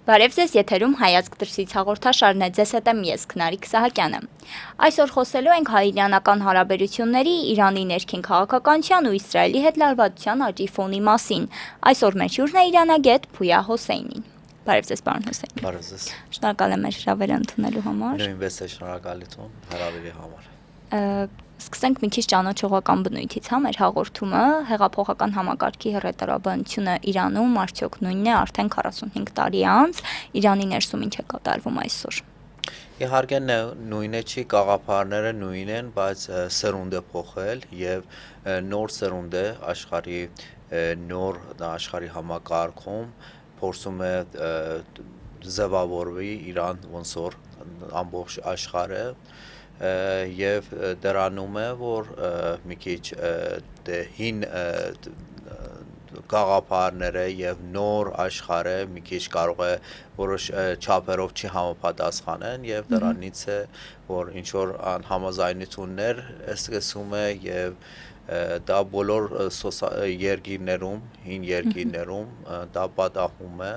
Բարև ձեզ, եթերում հայացք դրսից հաղորդաշարն է, ձեզ հետ եմ ես, Քնարիկ Սահակյանը։ Այսօր խոսելու ենք հայ-իրանական հարաբերությունների, Իրանի ներքին քաղաքականության ու Իսրայելի հետ լարվածության աճի ֆոնի մասին։ Այսօր մեր հյուրն է իրանագետ Փույա Հոսեյնին։ Բարև ձեզ, պարոն Հոսեյն։ Բարև ձեզ։ Շնորհակալ եմ մեր հրավերը ընդունելու համար։ Նույնպես է շնորհակալություն հրավերի համար։ Սկսենք մի քիչ ճանաչողական բնույթից, մեր հաղորդումը հեղափոխական համակարգի հռետորաբանությունը Իրանում արդյոք նույնն է արդեն 45 տարի անց, Իրանի ներսում ինչ է կատարվում այսօր։ Իհարկե նույնը չի, գաղափարները նույն են, բայց սերունդը փոխել եւ նոր սերունդը աշխարհի համակարգում փորձում է ձևավորվի Իրան ոնց որ ամբողջ աշխարհը եւ դրանում է որ մի քիչ հին գաղափարները եւ նոր աշխարհը մի քիչ կարող է որոշ չափերով չի համապատասխանեն եւ դրանից է որ ինչ որ համաձայնություններ սկսում է եւ դա բոլոր երկիրներում հին երկիրներում դա պատահում է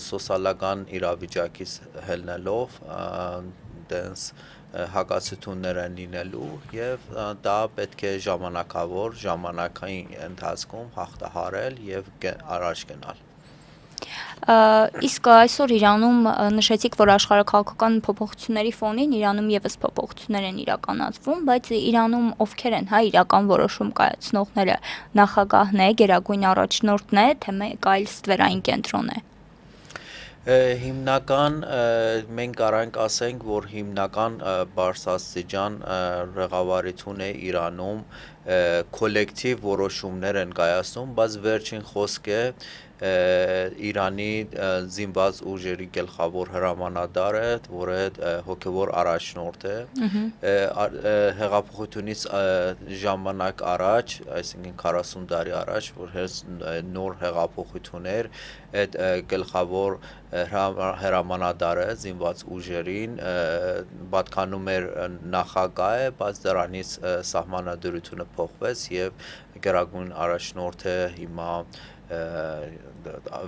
սոցիալական իրավիճակից ելնելով դենց հակասություններ են լինելու եւ դա պետք է ժամանակային ընթացքում հաղթահարել եւ առաջ գնալ։ Իսկ այսօր Իրանում նշեցիք, որ աշխարհաքաղաքական փոփոխությունների ֆոնին Իրանում եւս փոփոխություններ են իրականացվում, բայց Իրանում ովքեր են իրական որոշում կայացնողները, նախագահն է, գերագույն առաջնորդն է, թե մեկ այլ ստվերային կենտրոն է։ Հիմնական մենք կարանք ասենք, որ հիմնական բարձրաստիճան ղեկավարություն է Իրանում կոլեկտիվ որոշումներ են կայացնում, բայց վերջին խոսքը Իրանի զինված ուժերի գլխավոր հրամանատարը, որը հոգևոր առաջնորդ է, հեղափոխությունից ժամանակ առաջ, այսինքն 40 տարի առաջ, որ նոր հեղափոխություններ, այդ գլխավոր հրամանատարը զինված ուժերին պատկանում էր նախագահը, բայց դրանից սահմանադրությունը փոխվեց եւ գերագույն առաջնորդը հիմա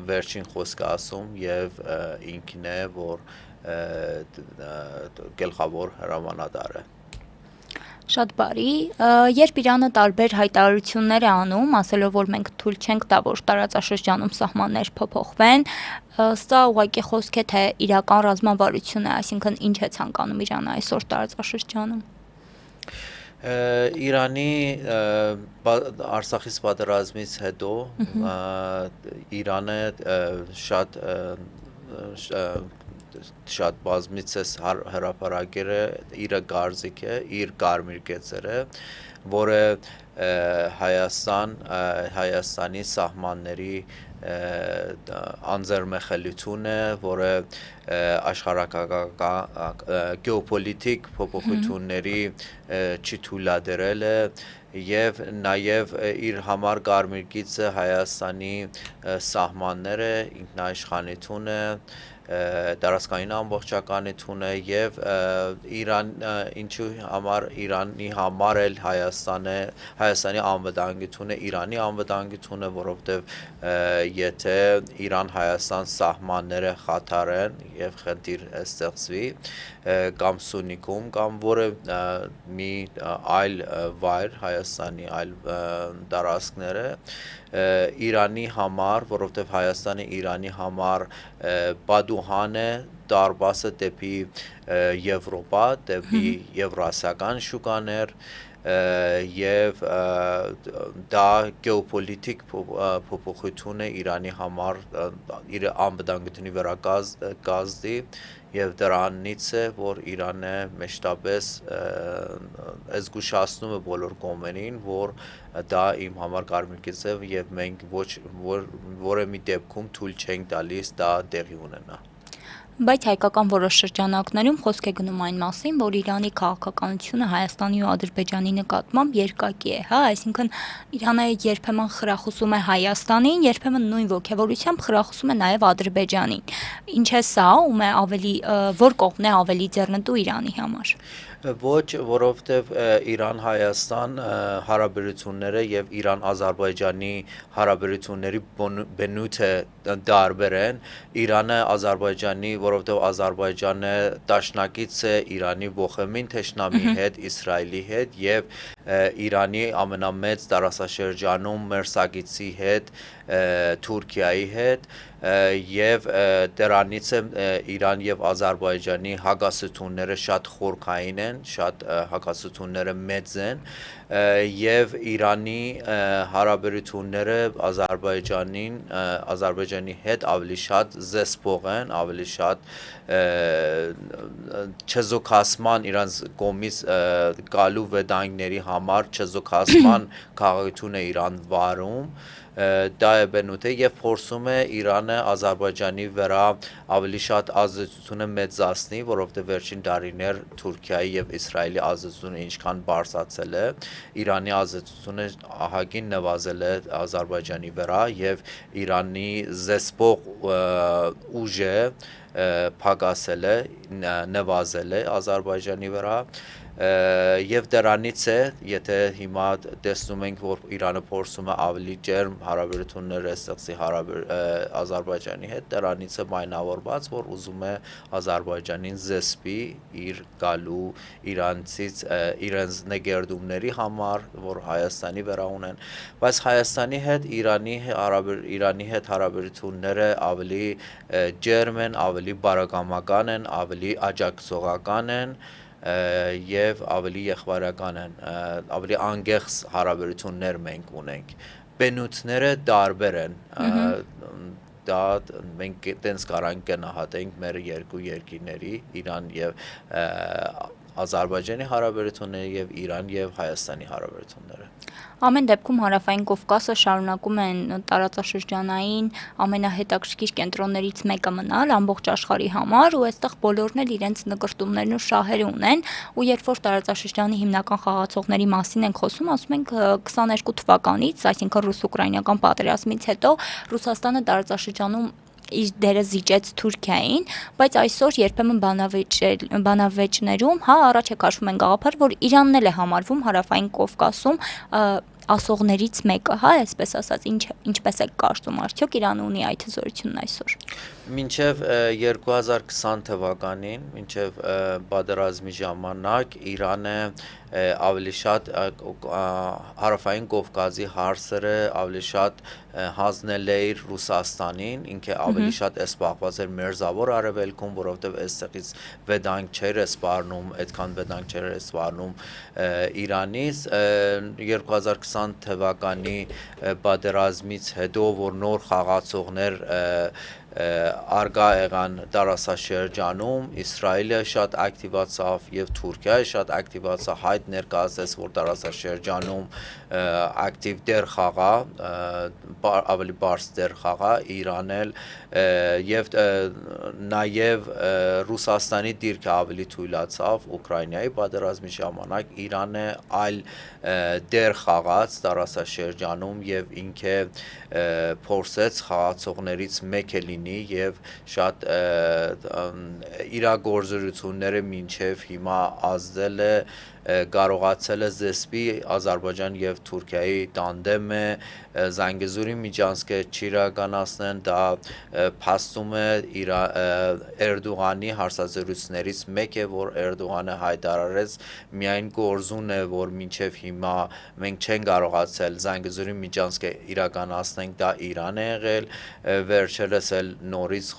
վերջին խոսքը ասում եւ ինքն է որ գլխավոր հրամանատարը։ Շատ բարի, երբ Իրանը տարբեր հայտարարություններ է անում, ասելով որ մենք թույլ չենք տա որ տարածաշրջանում սահմաններ փոփոխվեն, սա ուղղակի խոսք է թե իրական ռազմավարություն է, այսինքն ինչ է ցանկանում Իրանը այսօր տարածաշրջանում։ Իրանի Արցախից պատերազմից հետո Իրանը շատ բազմիցս հրապարակել է իր գարզիքը, իր կարմիր գծերը, որը Հայաստանի սահմանների անձեռմխելություն է, որը աշխարհակաղակական գեոպոլիտիկ փոփոխությունների չի թույլատրել է եւ նաեւ իր համար կարմիր գիծը Հայաստանի սահմանները, ինքնաիշխանությունը, տարածքային ամբողջականությունը եւ Իրան ինչու համար Իրանի համար էլ Հայաստանի անվտանգությունը Իրանի անվտանգությունը, որովհետեւ եթե Իրան-Հայաստան սահմանները խաթարեն եւ խնդիր ստեղծվի կամ Սյունիքում կամ որը մի այլ վայր Հայաստանի այլ տարածքները Իրանի համար, որովհետև Հայաստանը Իրանի համար պատուհան է դարպասը դեպի Եվրոպա, դեպի եվրասիական շուկաներ եւ դա գեոպոլիտիկ փոփոխություն է Իրանի համար իր անվտանգությունի վրա գազդի եւ դրանից է որ Իրանը մեջտապես զգուշացնում է բոլոր կողմերին որ դա իմ համար կարմիր գիծ է եւ մենք որը մի դեպքում թույլ չենք տալիս դա տեղի ունենա։ Բայց հայկական որոշ շրջանակներում խոսք է գնում այն մասին, որ Իրանի քաղաքականությունը Հայաստանի ու Ադրբեջանի նկատմամբ երկակի է, այսինքն Իրանը երբեմն խրախուսում է Հայաստանին, երբեմն նույն ոգևորությամբ խրախուսում է նաև Ադրբեջանին։ Ինչ է սա, ում է ավելի, որ կողմն է ավելի ձեռնտու Իրանի համար։ Ոչ, որովհետև Իրան-Հայաստան հարաբերությունները եւ Իրան-Ադրբեջանի հարաբերությունների բնույթը տարբեր են։ Իրանը Ադրբեջանի, որովհետև Ադրբեջանը դաշնակից է Իրանի ողեմին թշնամի հետ, Իսրայելի հետ եւ Իրանի ամենամեծ տարածաշրջանում մերսագիտի հետ, Թուրքիայի հետ եւ դրանից է Իրան եւ Ադրբեջանի հակասությունները շատ խորքային են, շատ հակասությունները մեծ են եւ Իրանի հարաբերությունները Ադրբեջանի հետ ավելի շատ զսպող են, ավելի շատ չեզոքացման իրանց կողմից գալու վտանգների համար չեզոքացման քաղաքություն է Իրան վարում դա է բնույթը եւ փորձում է Իրանը Ադրբեջանի վրա ավելի շատ ազդեցությունը մեծացնի, որովհետեւ վերջին տարիներ Թուրքիայի եւ Իսրայելի ազդեցությունը ինչքան բարձրացել է, Իրանի ազդեցությունը ահագին նվազել է Ադրբեջանի վրա եւ Իրանի զսպող ուժը փակասել է, նվազել է Ադրբեջանի վրա եւ դրանից է, եթե հիմա տեսնում ենք, որ Իրանը փորձում է ավելի ջերմ հարաբերություններ ստեղծի Ադրբեջանի հետ, դրանից է մայնավորված, որ ուզում է Ադրբեջանին զսպի իր գալու իրանցից իրենց նկերդումների համար, որ Հայաստանի վրա ունեն, բայց Հայաստանի հետ Իրանի հետ հարաբերությունները ավելի ջերմ են, ավելի բարեկամական են, ավելի աջակցողական են եւ ավելի եղբայրական են, ավելի անկեղծ հարաբերություններ մենք ունենք։ Բնույթները տարբեր են։ Դա մենք տենց կարանք գնահատենք մեր երկու երկրների Իրան եւ Ադրբեջանի հարաբերությունները եւ Իրան եւ Հայաստանի հարաբերությունները։ Ամեն դեպքում Հարավային Կովկասը շարունակում են տարածաշրջանային ամենահետաքրքիր կենտրոններից մեկը մնալ ամբողջ աշխարհի համար ու այստեղ բոլորն էլ իրենց նկրտումներն ու շահերը ունեն ու երբ որ տարածաշրջանի հիմնական խաղացողների մասին ենք խոսում, ասում ենք 22 թվականից, այսինքն ռուս-ուկրաինական պատերազմից հետո Ռուսաստանը տարածաշրջանում իր դերը զիջեց Թուրքիային, բայց այսօր երբեմն բանավեճներում, առաջ է քաշվում են գաղափար, որ Իրանն էլ է համարվում Հարավային Կովկասում ասողներից մեկը, այսպես ասած, ինչպես է կարծում, արդյոք Իրանը ունի այդ հզորությունն այսօր։ Մինչև 2020 թվականին, մինչև պատերազմի ժամանակ Իրանը ավելի շատ Հարավային Կովկասի հարցերը ավելի շատ հանձնել է իր Ռուսաստանին, ինքը ավելի շատ զբաղված էր Մերձավոր Արևելքում, որովհետև այստեղից վտանգ չէր սպառնում, այդքան վտանգ չէր սպառնում Իրանից 2020 թվականի պատերազմից հետո, որ նոր խաղացողներ արգա եղան տարածաշրջանում, Իսրայելը շատ ակտիվացավ եւ Թուրքիայի շատ ակտիվացավ, հայտ ներկայացրեց, որ տարածաշրջանում ակտիվ դեր խաղա, ավելի բարձր դեր խաղա, Իրանն էլ եւ նաեւ Ռուսաստանի դիրքը ավելի թույլացավ Ուկրաինայի պատերազմի ժամանակ, Իրանը այլ դեր խաղաց տարածաշրջանում եւ ինքը փորձեց խաղացողներից մեկը լինի եւ շատ իրագործությունները մինչեւ հիմա ազդել է կարողացել է զսպի Ադրբեջան եւ Թուրքիայի տանդեմը Զանգեզուրի միջանցքը չիրականացնեն, դա փաստում է Էրդողանի հարցազրույցներից մեկը, որ Էրդողանը հայտարարեց միայն գործուն է, որ մինչև հիմա մենք չենք կարողացել Զանգեզուրի միջանցքը իրականացնենք, դա Իրան է եղել, վերջերս էլ նորից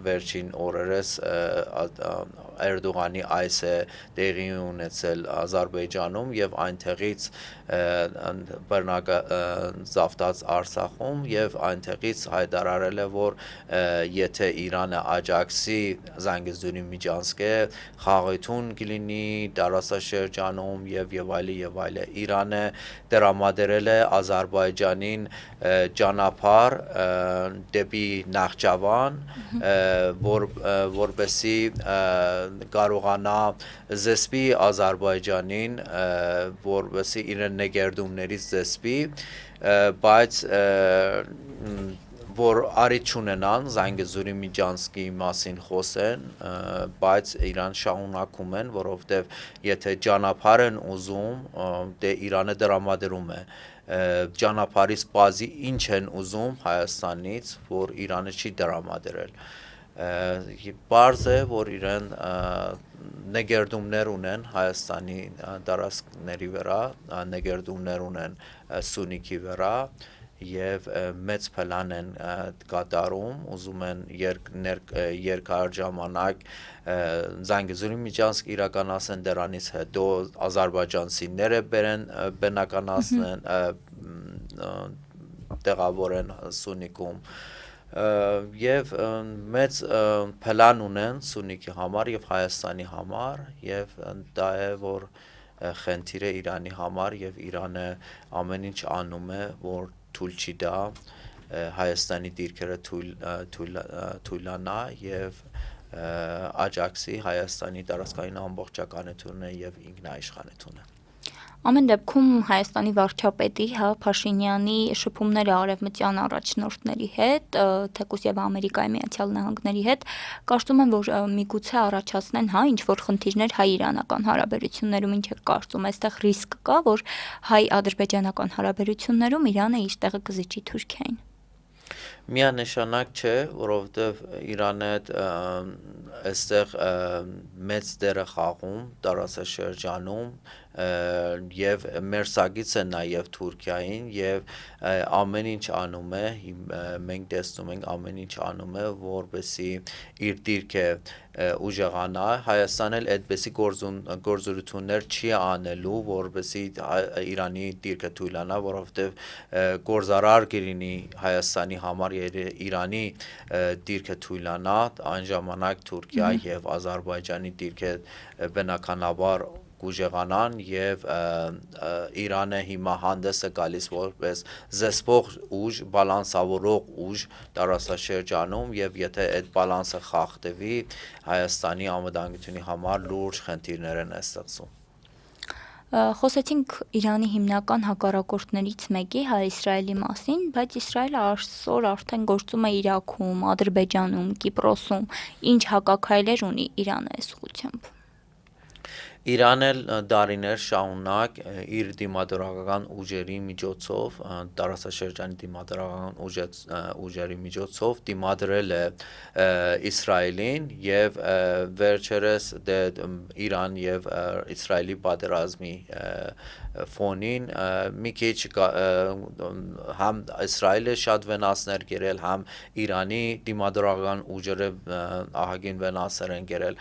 վերջին օրերս Էրդողանի այս է տեղի ունեցել Ադրբեջանում եւ այնտեղից բռնազավթած Արցախում եւ այնտեղից հայտարարել է, որ եթե Իրանը աջակցի Զանգեզուրի միջանցքը, խաղաղություն կլինի տարածաշրջանում եւ այլը, Իրանը տրամադրել է Ադրբեջանին ճանապարհ դեպի Նախճավան, որպեսզի կարողանա զսպի Ադրբեջանին, որպեսզի իրեն նկերդումներից զսպի, բայց որ արիտ չունենան Զանգեզուրի միջանցքի մասին խոսեն, բայց իրան շահունակում են, որովհետև եթե ճանապարհ են ուզում, դե Իրանը դրամադրում է ճանապարհից բազի ինչ են ուզում Հայաստանից, որ Իրանը չի դրամադրել։ Պարզ է, որ իրեն նեգերդումներ ունեն Հայաստանի տարածքների վրա, նեգերդումներ ունեն Սյունիքի վրա, եւ մեծ պլան են կատարում, ուզում են երկար ժամանակ Զանգեզուրի միջանցք իրականացնեն, դրանից հետո ազերբայջանցիները բնականացնեն, տեղավորեն Սյունիքում եւ մեծ պլան ունեն Սյունիքի համար եւ Հայաստանի համար եւ դա է որ խնդիրը Իրանի համար եւ Իրանը ամեն ինչ անում է որ թույլ չի դա Հայաստանի դիրքերը թույլանա եւ աջակցի Հայաստանի տարածքային ամբողջականությունը եւ ինքնաիշխանությունը։ Ամեն դեպքում Հայաստանի վարչապետի Փաշինյանի շփումները արևմտյան առաջնորդների հետ, թեկուզ եւ Ամերիկայի Միացյալ Նահանգների հետ, կարծում եմ, որ միգուցե առաջացնեն ինչ-որ խնդիրներ հայ-իրանական հարաբերություններում, ինչ է կարծում, այստեղ ռիսկ կա, որ հայ-ադրբեջանական հարաբերություններում Իրանը իր տեղը կզիջի Թուրքիային։ Միանշանակ չէ, որովհետև Իրանը այստեղ մեծ դեր է խաղում տարածաշրջանում եւ մեր սագից է նաեւ Թուրքիային եւ ամեն ինչ անում է մենք տեսնում ենք ամեն ինչ անում է որպեսի իր դիրքը ուժեղանա Հայաստանը այդպեսի գործողություններ չի անելու որպեսի Իրանի դիրքը թույլանա որովհետեւ գործարար կլինի Հայաստանի համար Իրանի դիրքը թույլանա այն ժամանակ Թուրքիա եւ Ադրբեջանի դիրքը բնականաբար ուժեղանան եւ Իրանը հիմա հանդես է գալիս որպես զսպող ուժ, բալանսավորող ուժ տարածաշրջանում եւ եթե այդ բալանսը խախտվի Հայաստանի անվտանգության համար լուրջ խնդիրներ են ստեղծում։ Խոսեցինք Իրանի հիմնական հակառակորդներից մեկի Հայ-Իսրայելի մասին, բայց Իսրայելը այսօր արդեն գործում է Իրաքում, Ադրբեջանում, Կիպրոսում, ինչ հակաքայլեր ունի Իրանը այս ուղղությամբ։ Իրանը դարիներ շարունակ իր դիմադրական ուժերի միջոցով տարածաշրջանի դիմադրական ուժերի միջոցով դիմադրել է Իսրայելին եւ վերջերս Իրան եւ Իսրայելի պատերազմի ֆոնին մի քիչ համ Իսրայելը շատ վնասներ կերել, համ Իրանի դիմադրական ուժերը ահագին վնասներ են կերել,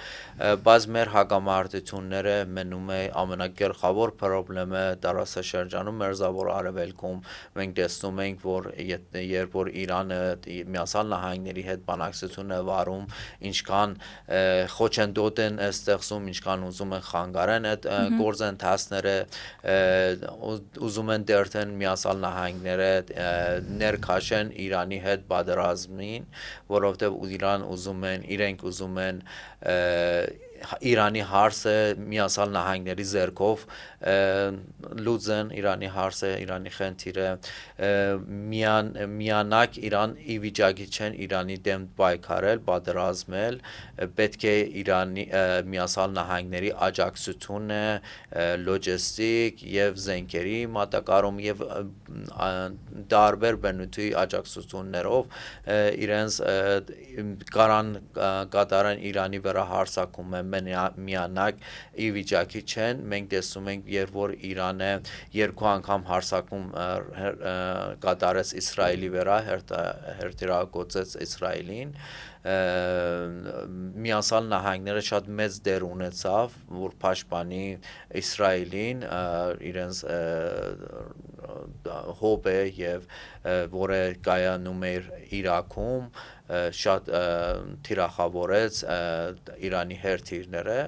բայց մեր հակամարտությունները մնում է ամենագլխավոր խնդիրը տարածաշրջանում Մերձավոր Արևելքում մենք տեսնում ենք որ երբ որ Իրանը Միացյալ Նահանգների հետ բանակցություն է վարում ինչքան խոչընդոտ են ստեղծում ինչքան ուզում են խանգարեն այդ գործընթացները ուզում են դերթեն Միացյալ Նահանգները ներքաշեն Իրանի հետ պատերազմին որովհետև իրենք ուզում են Իրանի հարցը Միացյալ Նահանգների ձեռքով լուծեն Իրանի հարցը Իրանի խնդիրը միանակ Իրան ի վիճակի չեն Իրանի դեմ պայքարել պատերազմել պետք է Իրանի Միացյալ Նահանգների աջակցությունը լոջիստիկ եւ զենքերի մատակարարում եւ տարբեր բնույթի աջակցություններով իրենց կատարեն Իրանի վրա հարձակում միանակ ի վիճակի չեն մենք տեսնում ենք երբ որ Իրանը երկու անգամ հարձակում կատարեց Իսրայելի վրա հերթիրակոծեց Իսրայելին Միացյալ Նահանգները շատ մեծ դեր ունեցավ որ պաշտպանի Իսրայելին իրենց հոբե եւ որը կայանում էր Իրաքում շատ թիրախավորեց Իրանի հերթիրները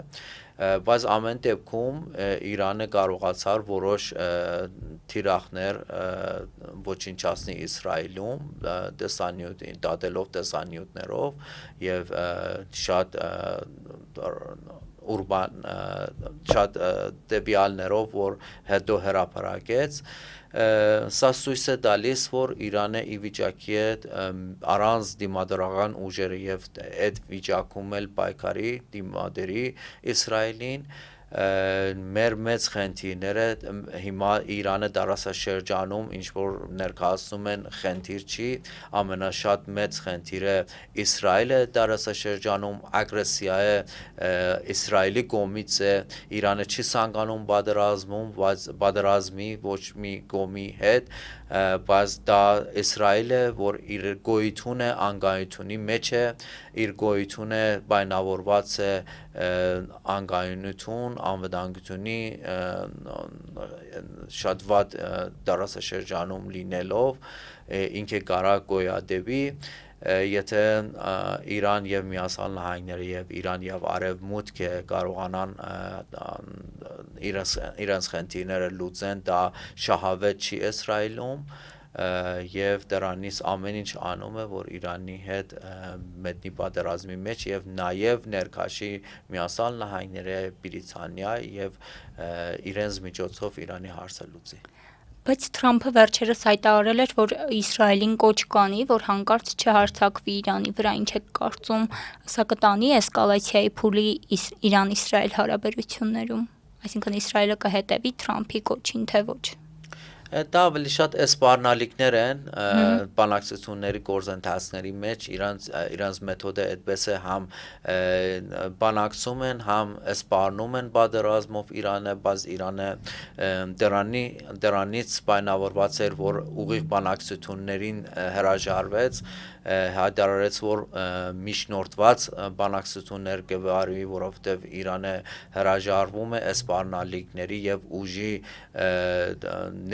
բայց ամեն դեպքում Իրանը կարողացավ որոշ թիրախներ ոչնչացնի Իսրայելում դատելով տեսանյութերով եւ շատ ուրբան շատ դեպիալներով, որ հետո հրապարակեց, սա ցույց է տալիս, որ Իրանը ի վիճակի է առանց դիմադրական ուժերի եւ այդ վիճակում էլ պայքարի դիմադրի Իսրայելին մեր մեծ խնդիրները հիմա Իրանը դարաշրջանում ինչ որ ներկայացնում են խնդիր չի ամենաշատ մեծ խնդիրը Իսրայելը դարաշրջանում ագրեսիա է Իսրայելի կողմից է Իրանը չի ցանկանում պատերազմի ոչ մի կողմի հետ բայց դա Իսրայելը որ իր գոյությունը անկայունի մեջ է իր գոյությունը բայնավորված է անկայունություն անվտանգությունի շատ վատ դարաշրջանում լինելով ինքը կարա գոյատևի եթե Իրան եւ Միացյալ Նահանգները եւ Իրան եւ Արևմուտքը կարողանան իրենց խնդիրները լուծեն դա շահավետ չի Իսրայելում եւ դրանից ամեն ինչ անում է որ Իրանի հետ մեկնի պատերազմի մեջ եւ նաեւ ներքաշի Միացյալ Նահանգները Բրիտանիա եւ իրենց միջոցով Իրանի հարցը լուծի Բայց Թրամփը վերջերս հայտարարել էր, որ Իսրայելին կոչ կանի, որ հանկարծ չհարձակվի Իրանի վրա, ինչ է կարծում, սա կտանի էսկալացիայի փուլի Իրան-Իսրայել հարաբերություններում, այսինքն Իսրայելը կհետևի Թրամփի կոչին, թե ոչ։ Դա ավելի շատ սպառնալիքներ են բանակցությունների գործընթացների մեջ իրանց մեթոդը այդպես է համ բանակցում են համ սպառնում են պատերազմով Իրանը բայց Իրանը դրանից պայմանավորված էր որ ուղիղ բանակցություններին հրաժարվեց հայտարարեց որ միջնորդված բանակցություններ կվարվի որովհետև Իրանը հրաժարվում է սպառնալիքների եւ ուժի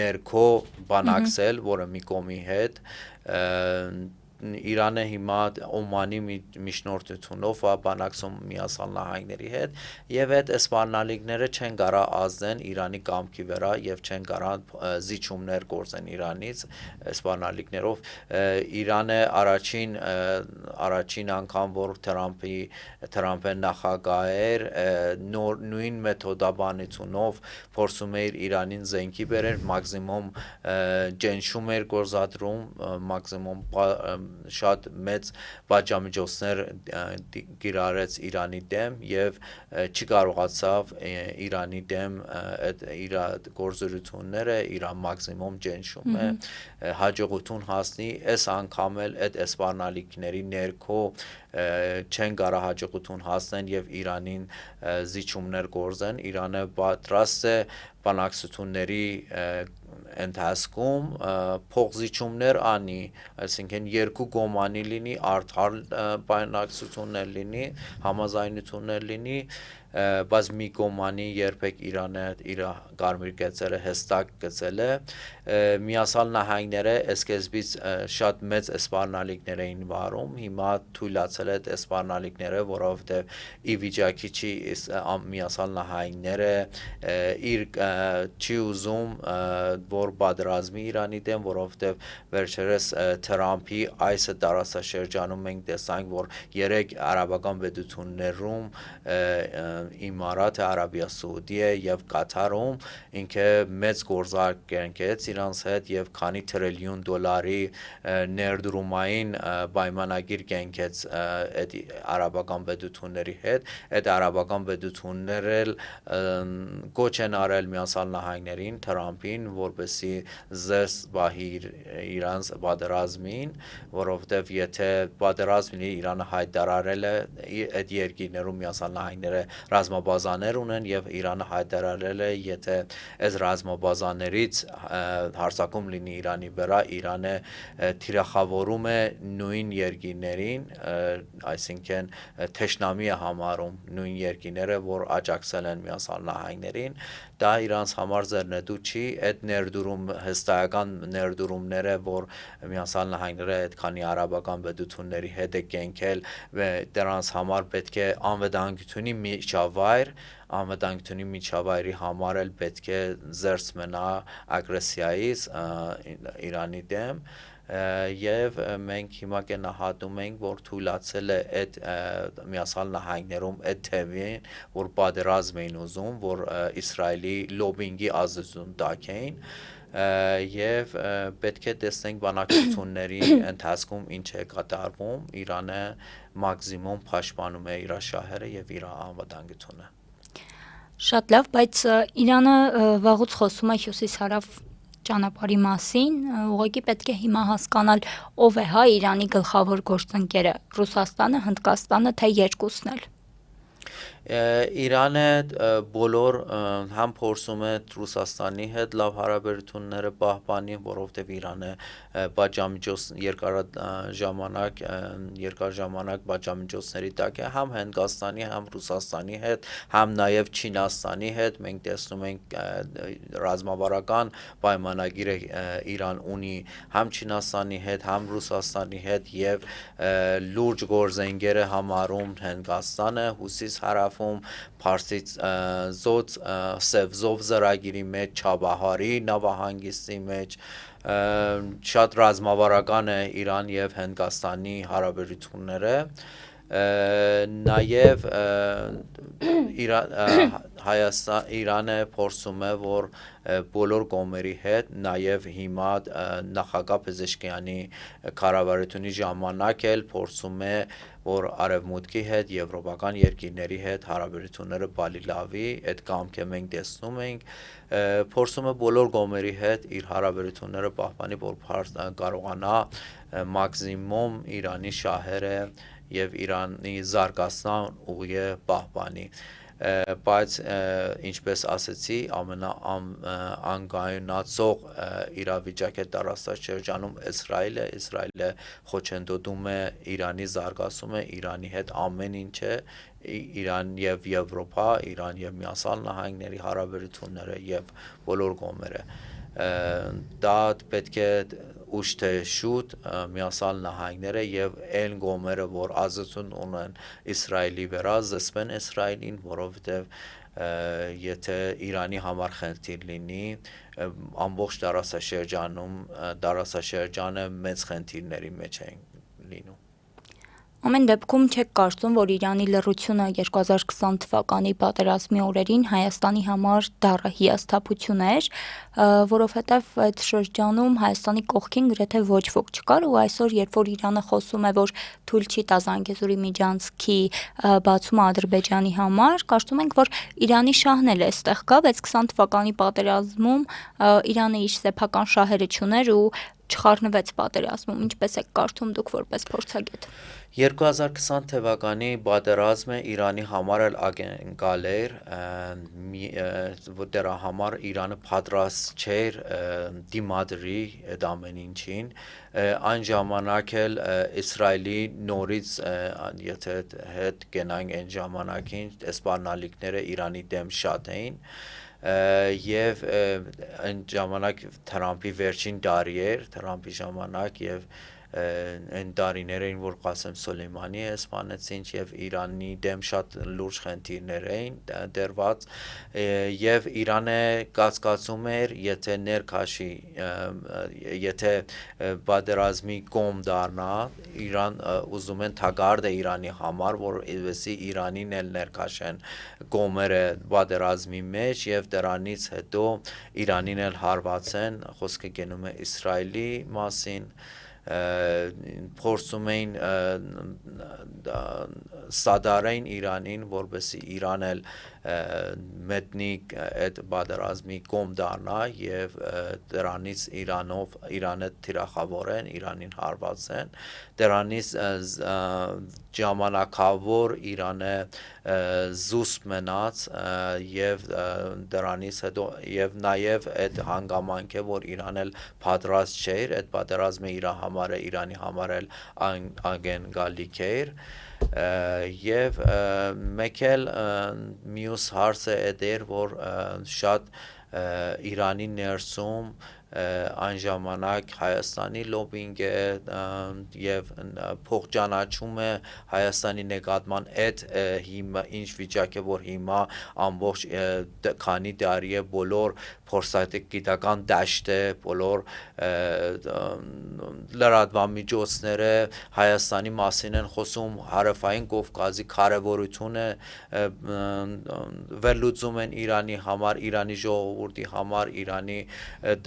ներքո բանակցել, որը մի կողմի հետ Իրանը հիմա Օմանի միջնորդությունով բանակցում Միացյալ Նահանգների հետ եւ այդ սպառնալիքները չեն կարա ազդեն Իրանի կամքի վրա եւ չեն կարա զիջումներ գործեն Իրանից սպառնալիքներով Իրանը առաջին անգամ որ Թրամփը նախագահ էր նույն մեթոդաբանությունով փորձում էր Իրանին զենքի բերել մաքսիմում ջենշում էր գործադրում մաքսիմում շատ մեծ պատժամիջոցներ գիրարեց Իրանի դեմ եւ չկարողացավ Իրանի դեմ այդ իր գործողությունները իր մաքսիմում ջենշում է հաջողություն հասնի այս անգամ էլ այդ սպառնալիքների ներքո չեն կարա հաջողություն հասնեն եւ Իրանին զիջումներ գործեն Իրանը պատրաստ է բանակցությունների ընթացքում փոխզիջումներ անի, այսինքն երկու կողմանի լինի, արդար բանակցություններ լինի, համաձայնություններ լինի, բայց մի կողմանի երբեք Իրանը իր կարմիր գծերը հստակ գծել է Միացյալ Նահանգները սկզբից շատ մեծ սպառնալիքներ էին վարում հիմա թույլատրել է սպառնալիքները որովհետև ի վիճակի չի Միացյալ Նահանգները իր չի ուզում որ պատերազմի Իրանի դեմ որովհետև վերջերս Թրամփի այս տարածաշրջանում մենք տեսանք որ 3 արաբական պետություններում Իմարաթը, Արաբիա Սաուդիա եւ Կատարում ինքը մեծ գործարք կերկեց իրանց հետ եւ քանի տրիլիոն դոլարի ներդրումային պայմանագիր կերկեց այդ արաբական պետությունների հետ այդ արաբական պետությունները կոչ են արել Միացյալ Նահանգներին Թրամփին որպեսի զերծ բահի իրանց պատերազմին որովհետեւ եթե պատերազմ լինի Իրանը հայտարարել է այդ երկիրներում Միացյալ Նահանգները ռազմաբազաներ ունեն եւ Իրանը հայտարարել է եթե այս ռազմաբազաներից հարձակում լինի Իրանի վրա Իրանը թիրախավորում է նույն երկիրներին այսինքն թշնամի է համարում նույն երկիրները որ աջակցել են Միացյալ Նահանգներին դա իրանց համար ձեռնտու չի այդ ներդրում հստակական ներդրումները որ Միացյալ Նահանգները այդքանի արաբական պետությունների հետ է կենքել դրանց համար պետք է անվտանգությունի անվտանգությունի միջավայրի համար էլ պետք է զերծ մնա ագրեսիայից Իրանի դեմ եւ մենք հիմա կնահատում ենք, որ թույլացել է այդ Միացյալ Նահանգներում այդ թեմին, որ պատերազմ էին ուզում, որ Իսրայելի լոբինգի ազդեցություն տակ էին եւ պետք է տեսնենք բանակցությունների ընթացքում ինչ է կատարվում, Իրանը մաքսիմում պաշտպանում է իր շահերը եւ իր անվտանգությունը։ Շատ լավ, բայց Իրանը վաղուց խոսում է հյուսիս-հարավ ճանապարհի մասին, ուղղակի պետք է հիմա հասկանալ ով է հա Իրանի գլխավոր գործընկերը՝ Ռուսաստանը, Հնդկաստանը, թե երկուսն էլ։ Իրանը բոլոր համ փորձում է Ռուսաստանի հետ լավ հարաբերությունները պահպանի, որովհետև Իրանը երկար ժամանակ բաժամիջոցների տակ է համ Հնդկաստանի, համ Ռուսաստանի հետ, համ նաև Չինաստանի հետ։ Մենք տեսնում ենք ռազմավարական պայմանագիրը Իրան ունի համ Չինաստանի հետ, համ Ռուսաստանի հետ եւ լուրջ գործընկեր է համարում Հնդկաստանը, հյուսիս-հարավում, Փարսից ծոց, Սևզով ծրագիրի մեջ, Չաբահարի նավահանգիստի մեջ, շատ ռազմավարական է Իրան եւ Հնդկաստանի հարաբերությունները, նաև Իրանը փորձում է, որ բոլոր կողմերի հետ, նաև հիմա նախագահ Փեզեշքիանի կառավարությունի ժամանակ էլ փորձում է, որ արևմուտքի հետ, եվրոպական երկրների հետ հարաբերությունները բալիլավի, այդ կամքը մենք տեսնում ենք, փորձում է բոլոր կողմերի հետ իր հարաբերությունները պահպանի, որ կարողանա մաքսիմում Իրանի շահերը եւ Իրանի զարգացման ուղիը պահպանի, բայց ինչպես ասեցի, ամենաանկայունացող իրավիճակ է տարածաշրջանում Իսրայելը խոչընդոտում է Իրանի զարգացումը, Իրանի հետ ամեն ինչը, Իրան եւ Եվրոպա, Իրան եւ Միացյալ Նահանգների հարաբերությունները եւ բոլոր կողմերը, դա պետք է ուշ թե շուտ Միացյալ Նահանգները եւ այն կողմերը, որ ազդեցություն ունեն Իսրայելի վրա, զսպեն Իսրայելին, որովհետեւ եթե Իրանի համար խնդիր լինի, ամբողջ տարածաշրջանը մեծ խնդիրների մեջ է լինում։ Ամեն դեպքում չեք կարծում, որ Իրանի լռությունը 2020 թվականի պատերազմի օրերին Հայաստանի համար դառը հիասթափություն էր, որովհետև այդ շրջանում Հայաստանի կողքին գրեթե ոչ ոք չկար ու այսօր, երբ որ Իրանը խոսում է, որ թույլ չի տա Զանգեզուրի միջանցքի բացումը Ադրբեջանի համար, կարծում ենք, որ Իրանի շահն էլ էստեղ կա, բայց 20 թվականի պատերազմում Իրանը իր սեփական շահերը չուներ ու չխառնվեց պատերազմում, ինչպես եք կարծում դուք որպես փորձագետ։ 2020 թվականի պատերազմը Իրանի համար էլ ակնկալ էր, որ դրա համար Իրանը պատրաստ չէր դիմադրի այդ ամեն ինչին, այն ժամանակ էլ Իսրայելի նորից, եթե հետ գնանք այն ժամանակին, սպառնալիքները Իրանի դեմ շատ էին, եւ այն ժամանակ Թրամփի վերջին տարի էր, Թրամփի ժամանակ եւ այն տարիներ էին, որ Qasem Soleimani սպանեցին եւ Իրանի դեմ շատ լուրջ խնդիրներ էին դրված եւ Իրանը կասկածում էր, եթե ներքաշի, եթե պատերազմի կողմ դառնա, Իրան ուզում են թագարդ է Իրանի համար, որ այդպեսի Իրանին էլ ներքաշեն կողմերը պատերազմի մեջ եւ դրանից հետո Իրանին էլ հարվածեն, խոսքը գնում է Իսրայելի մասին, փորձում էին սադարային Իրանին, որպեսզի Իրան էլ մետնի այդ պատերազմի կողմ դառնա եւ դրանից Իրանը թիրախավորեն, Իրանին հարվածեն, դրանից ժամանակավոր Իրանը զուսպ մնաց եւ դրանից հետո եւ նաեւ այդ հանգամանքը, որ Իրանն էլ պատրաստ չէր, այդ պատերազմը իր համար է, Իրանի համար էլ ակնկալիք էր եւ մեկ էլ մյուս հարցը այդ էր, որ շատ Իրանի ներսում այն ժամանակ Հայաստանի լոբինգ է եւ փոխճանաչում է Հայաստանի նկատմամբ այդ ինչ վիճակ է, որ հիմա ամբողջ քանի տարի է բոլոր փորձագիտական դաշտը, բոլոր լրատվամիջոցները Հայաստանի մասին են խոսում, Հարավային Կովկասի կարևորությունը վերլուծում են Իրանի համար, Իրանի ժողովրդի համար, Իրանի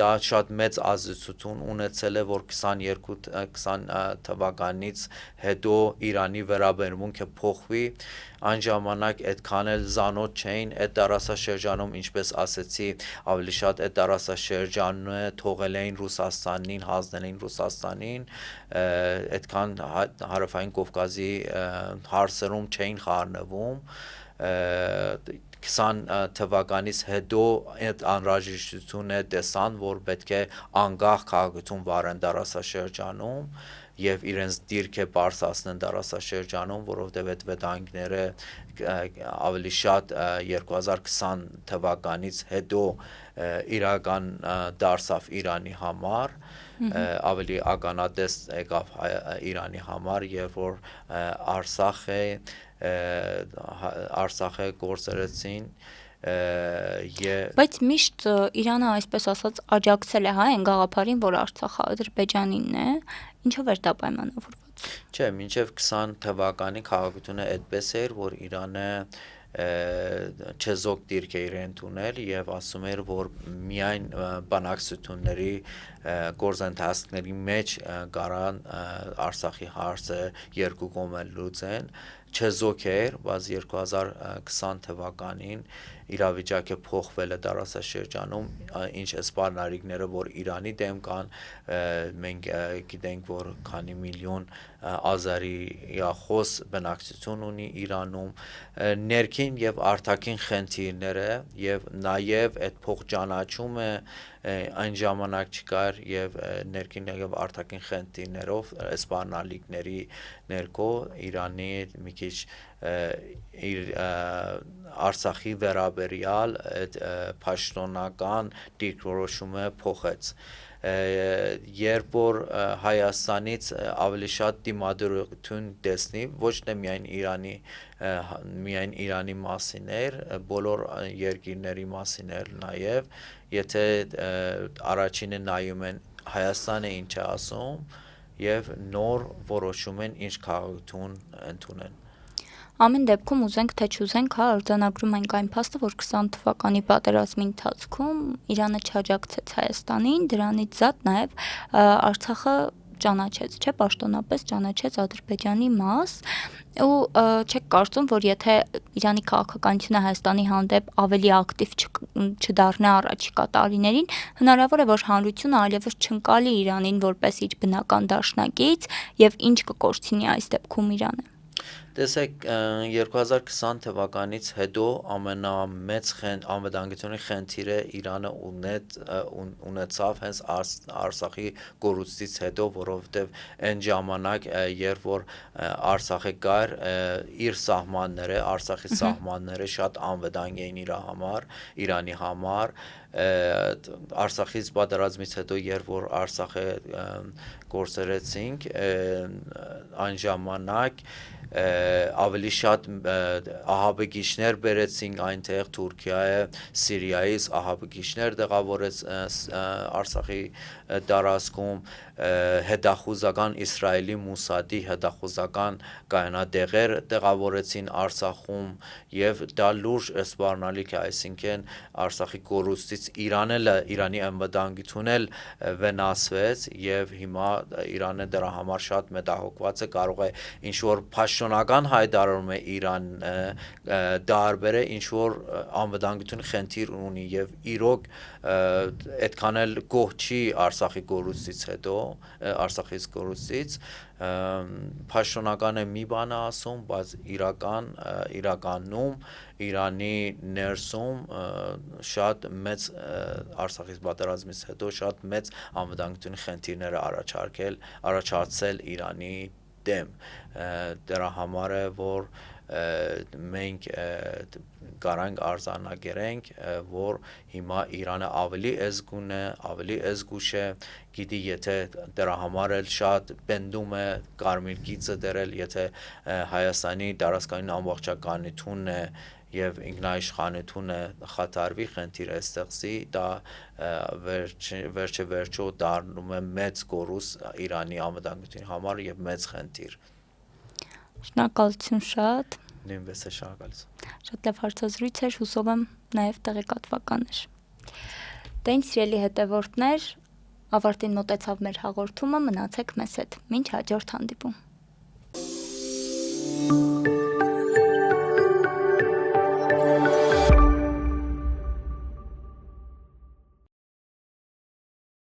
դա շատ մեծ ազդեցություն ունեցել է, որ 20 թվականից հետո Իրանի վերաբերմունքը փոխվի, այն ժամանակ այդքան էլ զանոթ չէին այդ տարածաշրջանում, ինչպես ասեցի, ավելի շատ այդ տարածաշրջանը թողել էին Ռուսաստանին, հանձնել էին Ռուսաստանին, այդքան Հարավային Կովկասի հարցերում չէին խառնվում 20 թվականից հետո այդ անհրաժեշտությունը տեսան, որ պետք է անկախ քաղաքություն վարեն տարածաշրջանում եւ իրենց դիրքը բարձրացնեն տարածաշրջանում, որովհետեւ այդ վտանգները ավելի շատ 2020 թվականից հետո իրական դարձավ Իրանի համար, ավելի ականատես եկավ Իրանի համար, երբ որ Արցախը գործերեցին Բայց միշտ Իրանը այսպես ասած աջակցել է այն գաղափարին, որ Արցախը Ադրբեջանինն է, ինչով էր դա պայմանավորված։ Չէ, մինչև 20 թվականի քաղաքությունը այդպես էր, որ Իրանը չեզոք դիրք էր ընդունել եւ ասում էր, որ միայն բանակցությունների գործընթացների մեջ կարան Արցախի հարցը երկու կողմը լուծեն, չեզոք էր, բայց 2020 թվականին իրավիճակը փոխվել է տարածաշրջանում, ինչ սպառնալիքները, որ Իրանի դեմ կան, մենք գիտենք, որ քանի միլիոն ազարիախոս բնակչություն ունի Իրանում, ներքին եւ արտաքին խնդիրները եւ նաեւ այդ փոխճանաչումը այն ժամանակ չկար եւ ներքին եւ արտաքին խնդիրներով սպառնալիքների ներքո Իրանի մի քիչ իր Արցախի վերաբերյալ այդ պաշտոնական դիրքորոշումը փոխեց երբ որ Հայաստանից ավելի շատ դիմադրություն տեսնի ոչ թե միայն Իրանի մասին էր, բոլոր երկիրների մասին էր նաև, եթե առաջինը նայում են Հայաստանը ինչ է ասում եւ նոր որոշում են ինչ քաղաքություն ընդունեն։ Ամեն դեպքում ուզենք թե չուզենք, արձանագրում ենք այն փաստը, որ 20 թվականի պատերազմի ընթացքում Իրանը չաջակցեց Հայաստանին, դրանից զատ նաև Արցախը ճանաչեց, չէ, պաշտոնապես ճանաչեց Ադրբեջանի մաս ու չեք կարծում, որ եթե Իրանի քաղաքականությունը Հայաստանի հանդեպ ավելի ակտիվ չդառնա առաջիկա տարիներին, հնարավոր է, որ հանրությունը այլևս չընկալի Իրանին որպես իր բնական դաշնակից եւ ինչ կկորցնի այս դեպքում Իրանը։ Տեսեք 2020 թվականից հետո ամենամեծ անվտանգությունների խնդիրը Իրանը ունեցավ հենց Արցախի կորուստից հետո, որովհետև այն ժամանակ երբ որ Արցախը կար իր սահմանները, Արցախի սահմանները շատ անվտանգ էին իր համար, Իրանի համար, Արցախից պատերազմից հետո երբ որ Արցախը գործերեցինք, այն ժամանակ ավելի շատ ահաբեկիչներ բերեցինք այնտեղ Թուրքիայը, Սիրիայից ահաբեկիչներ տեղավորեց Արցախի տարածքում, հետախուզական Իսրայելի Մոսադի հետախուզական կայանատեղեր տեղավորեցին Արցախում եւ դա լուրջ սպառնալիք է, այսինքն Արցախի կորուստից Իրանի անվտանգությունը վնասվեց եւ հիմա Իրանը դրա համար շատ մտահոգված է, կարող է ինչ որ պաշտոնական հայտարարում է Իրան դարբեր է, ինչ որ անվտանգություն խնդիր ունի եւ իրոք այդքան էլ գոհ չի Արցախի կորուստից հետո, Արցախից կորուստից պաշտոնականը մի բան է ասում, բայց իրականում Իրանի ներսում շատ մեծ Արցախից պատերազմից հետո շատ մեծ անվտանգություն խնդիրներ առաջացել Իրանի դեմ, դրա համար է, որ մենք կարանք արձանագրենք, որ հիմա Իրանը ավելի էզգուն է, ավելի էզգուշ է, գիտի եթե դրա համար էլ շատ բնդում է կարմիր գիծը դրել, եթե Հայաստանի դարաշրջանի ամբողջականությունն է եւ ինքնաիշխանությունը խաթարվի խնդիրը ստեղծի, դա վերջը դառնում է մեծ կորուս Իրանի անվտանգության համար եւ մեծ խնդիր։ Շնորհակալություն շատ։ Նույնպես է շնորհակալություն։ Շատ լավ հարցազրույց էր, հուսով եմ նաև տեղեկատվական էր։ Դե ինձ սիրելի հետևորդներ, ավարտին մոտեցավ մեր հաղորդումը, մնացեք մեզ հետ։ Մինչ հաջորդ հանդիպում։